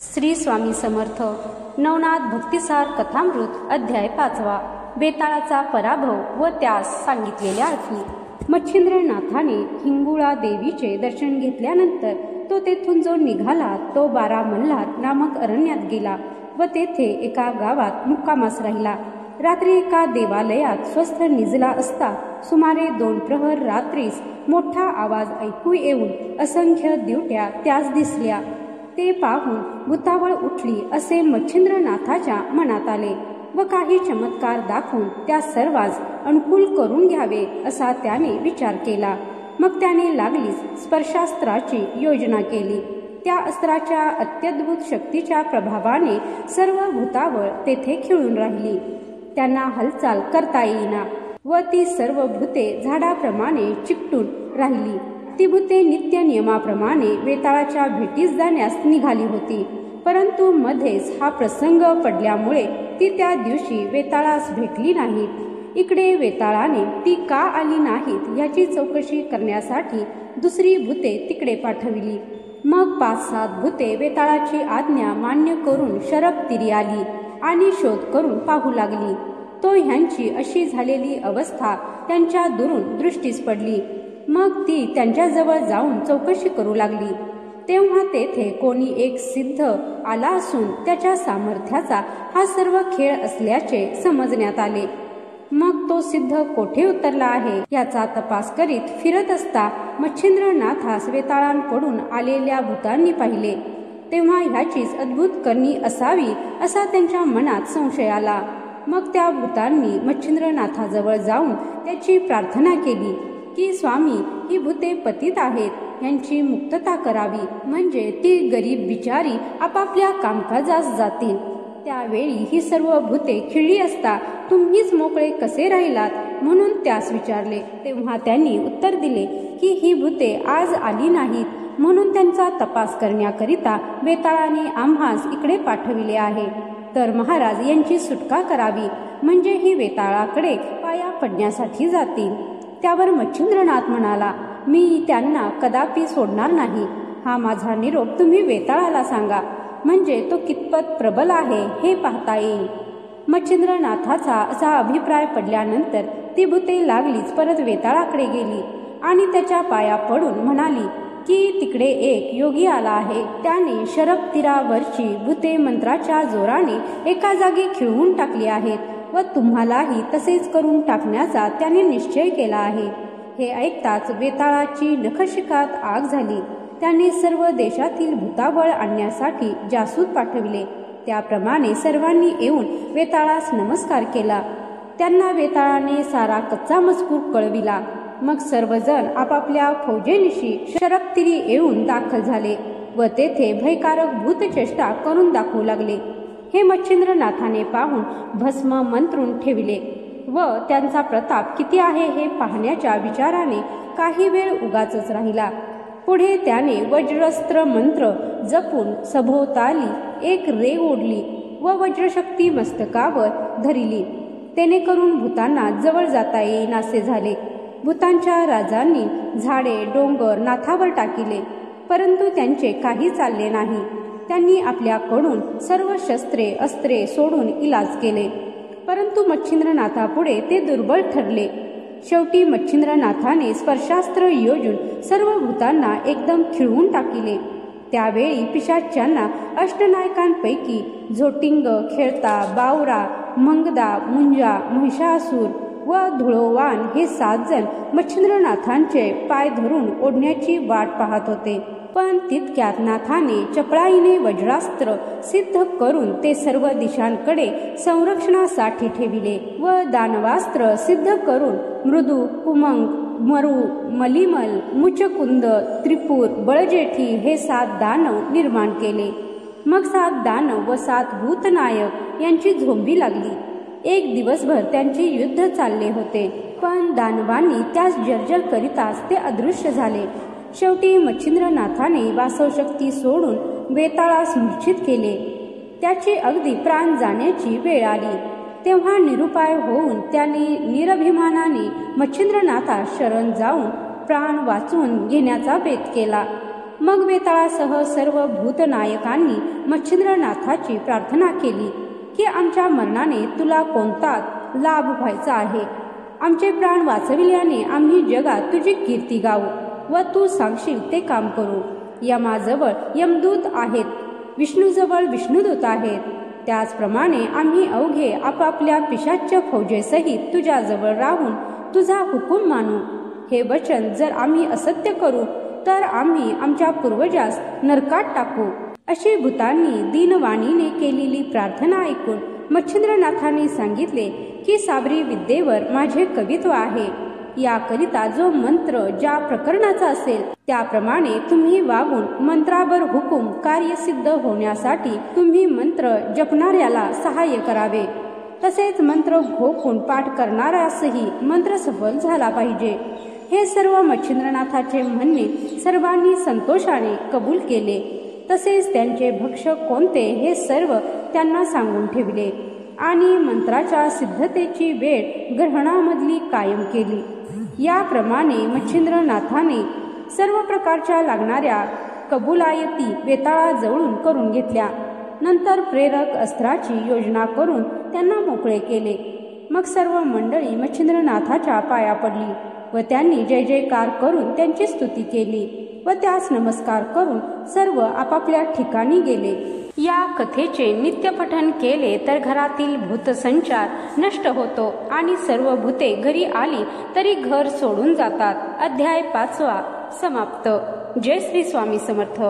श्री स्वामी समर्थ नवनाथ भक्तिसार कथामृत अध्याय 5. बेताळाचा पराभव व त्यास सांगितलेल्या अर्थी. मच्छिंद्रनाथाने हिंगुळा देवीचे दर्शन घेतल्यानंतर तो तेथून जो निघाला तो 12 मल्हार नामक अरण्यात गेला व तेथे एका गावात मुक्कामास राहिला. रात्री एका देवालयात स्वस्थ निजला असता सुमारे 2 प्रहर रात्रीस मोठा आवाज ऐकू येऊन असंख्य दिवट्या त्यास दिसल्या. ते पाहून भुतावळ उठली असे मच्छिंद्रनाथाच्या मनात आले व काही चमत्कार दाखवून त्या सर्वांस अनुकूल करून घ्यावे असा त्याने विचार केला. मग त्याने लागलीच स्पर्शास्त्राची योजना केली. त्या अस्त्राच्या अत्यद्भुत शक्तीच्या प्रभावाने सर्व भूतावळ तेथे खिळून राहिली. त्यांना हालचाल करता येईना व ती सर्व भूते झाडाप्रमाणे चिकटून राहिली. ती भूते नित्य नियमाप्रमाणे वेताळाच्या भेटीस जाण्यास निघाली होती, परंतु मध्येच हा प्रसंग पडल्यामुळे ती त्या दिवशी वेताळास भेटली नाहीत. इकडे वेताळाने ती का आली नाहीत याची चौकशी करण्यासाठी दुसरी भूते तिकडे पाठविली. मग 5-7 भूते वेताळाची आज्ञा मान्य करून शरबतीरी आली आणि शोध करून पाहू लागली. तो ह्यांची अशी झालेली अवस्था त्यांच्या दुरून दृष्टीस पडली. मग ती त्यांच्याजवळ जाऊन चौकशी करू लागली. तेव्हा तेथे कोणी एक सिद्ध आला असून त्याच्या सामर्थ्याचा हा सर्व खेळ असल्याचे समजण्यात आले. मग तो सिद्ध कोठे उतरला आहे याचा तपास करीत फिरत असता मच्छिंद्रनाथास वेताळांकडून आलेल्या भूतांनी पाहिले. तेव्हा ह्याचीच अद्भुत करणी असावी असा त्यांच्या मनात संशय आला. मग त्या भूतांनी मच्छिंद्रनाथाजवळ जाऊन त्याची प्रार्थना केली की स्वामी, ही भूते पतित आहेत, यांची मुक्तता करावी, म्हणजे ती गरीब बिचारी आपापल्या कामकाजास जातील. त्यावेळी ही सर्व भूते खिळली असता तुम्हीच मोकळे कसे राहिलात म्हणून त्यास विचारले. तेव्हा त्यांनी उत्तर दिले की ही भूते आज आली नाहीत म्हणून त्यांचा तपास करण्याकरिता वेताळाने आम्हास इकडे पाठविले आहे. तर महाराज यांची सुटका करावी, म्हणजे ही वेताळाकडे पाया पडण्यासाठी जातील. त्यावर मच्छिंद्रनाथ म्हणाला, मी त्यांना कदापि सोडणार नाही. हा माझा निरोप तुम्ही वेताळाला सांगा, म्हणजे तो कितपत प्रबल आहे हे पाहता येईल. मच्छिंद्रनाथाचा असा अभिप्राय पडल्यानंतर ती भूते लागलीच परत वेताळाकडे गेली आणि त्याच्या पाया पडून म्हणाली की तिकडे एक योगी आला आहे. त्याने शरबतीरावरची भूते मंत्राच्या जोराने एका जागी खिळवून टाकली आहेत व तुम्हालाही तसेच करून टाकण्याचा त्याने निश्चय केला आहे. हे ऐकताच वेताळाची नखशिखात आग झाली. त्याने सर्व देशातील भूताबळ आणण्यासाठी जासूद पाठविले. त्याप्रमाणे सर्वांनी येऊन वेताळास नमस्कार केला. त्यांना वेताळाने सारा कच्चा मजकूर कळविला. मग सर्वजण आपापल्या फौजेनिशी शरबतीरी येऊन दाखल झाले व तेथे भयकारक भूतचेष्टा करून दाखवू लागले. हे मच्छिंद्रनाथाने पाहून भस्म मंत्रून ठेविले व त्यांचा प्रताप किती आहे हे पाहण्याच्या विचाराने काही वेळ उगाचच राहिला. पुढे त्याने वज्रस्त्र मंत्र जपून सभोवताली एक रेघ ओढली व वज्रशक्ती मस्तकावर धरिली. तेने करून भूतांना जवळ जाता येईनासे झाले. भूतांच्या राजांनी झाडे डोंगर नाथावर टाकिले, परंतु त्यांचे काही चालले नाही. त्यांनी आपल्याकडून सर्व शस्त्रे अस्त्रे सोडून इलाज केले, परंतु मच्छिंद्रनाथापुढे ते दुर्बळ ठरले. शेवटी मच्छिंद्रनाथाने स्पर्शास्त्र योजून सर्व भूतांना एकदम खिळवून टाकिले. त्यावेळी पिशाच्यांना अष्टनायकांपैकी झोटिंग, खेळता, बावरा, मंगदा, मुंजा, महिषासूर व धुळोवान हे 7 जण मच्छिंद्रनाथांचे पाय धरून ओढण्याची वाट पाहत होते. पण तितक्यात नाथाने चपळाईने वज्रास्त्र सिद्ध करून ते सर्व दिशांकडे संरक्षणासाठी ठेविले व दानवास्त्र सिद्ध करून मृदू, कुमंग, मरु, मलिमल, मुचकुंद, त्रिपूर, बळजेठी हे 7 दानव निर्माण केले. मग 7 दानव व 7 भूतनायक यांची झोंबी लागली. एक दिवसभर त्यांचे युद्ध चालले होते, पण दानवांनी त्यास जर्जर करिताच ते अदृश्य झाले. शेवटी मच्छिंद्रनाथाने वासवशक्ती सोडून वेताळास मूर्छित केले. त्याची अगदी प्राण जाण्याची वेळ आली. तेव्हा निरुपाय होऊन त्याने निरभिमानाने मच्छिंद्रनाथास शरण जाऊन प्राण वाचवून घेण्याचा बेत केला. मग वेताळासह सर्व भूतनायकांनी मच्छिंद्रनाथाची प्रार्थना केली की आमच्या मरणाने तुला कोणता लाभ व्हायचा आहे. आमचे प्राण वाचविल्याने आम्ही जगात तुझी कीर्ती गाऊ व तू सांगशील ते काम करू. यमाजवळ यमदूत आहेत, विष्णूजवळ विष्णुदूत आहेत. त्याचप्रमाणे आम्ही अवघे आपापल्या पिशाच्य फौजेसहित तुझ्याजवळ राहून तुझा हुकूम मानू. हे वचन जर आम्ही असत्य करू तर आम्ही आमच्या पूर्वजास नरकात टाकू. अशी भूतांनी दीनवाणीने केलेली प्रार्थना ऐकून मच्छिंद्रनाथांनी सांगितले की साबरी विद्येवर माझे कवित्व आहे. याकरिता जो मंत्र ज्या प्रकरणाचा असेल त्याप्रमाणे तुम्ही वागून मंत्रावर हुकूम कार्यसिद्ध होण्यासाठी तुम्ही मंत्र जपणाऱ्याला सहाय्य करावे. तसेच मंत्र घोकून पाठ करणाऱ्यासही मंत्र सफल झाला पाहिजे. हे सर्व मच्छिंद्रनाथाचे म्हणणे सर्वांनी संतोषाने कबूल केले. तसेच त्यांचे भक्षक कोणते हे सर्व त्यांना सांगून ठेवले आणि मंत्राच्या सिद्धतेची वेळ ग्रहणामधली कायम केली. याप्रमाणे मच्छिंद्रनाथाने सर्व प्रकारच्या लागणाऱ्या कबुलायती वेताळाजवळून करून घेतल्या. नंतर प्रेरक अस्त्राची योजना करून त्यांना मोकळे केले. मग सर्व मंडळी मच्छिंद्रनाथाच्या पाया पडली व त्यांनी जय जयकार करून त्यांची स्तुती केली व त्यास नमस्कार करून सर्व आपापल्या ठिकाणी गेले. या कथेचे नित्यपठन केले तर घरातील भूतसंचार नष्ट होतो आणि सर्व भूते घरी आली तरी घर सोडून जातात. अध्याय 5 समाप्त. जय श्री स्वामी समर्थ.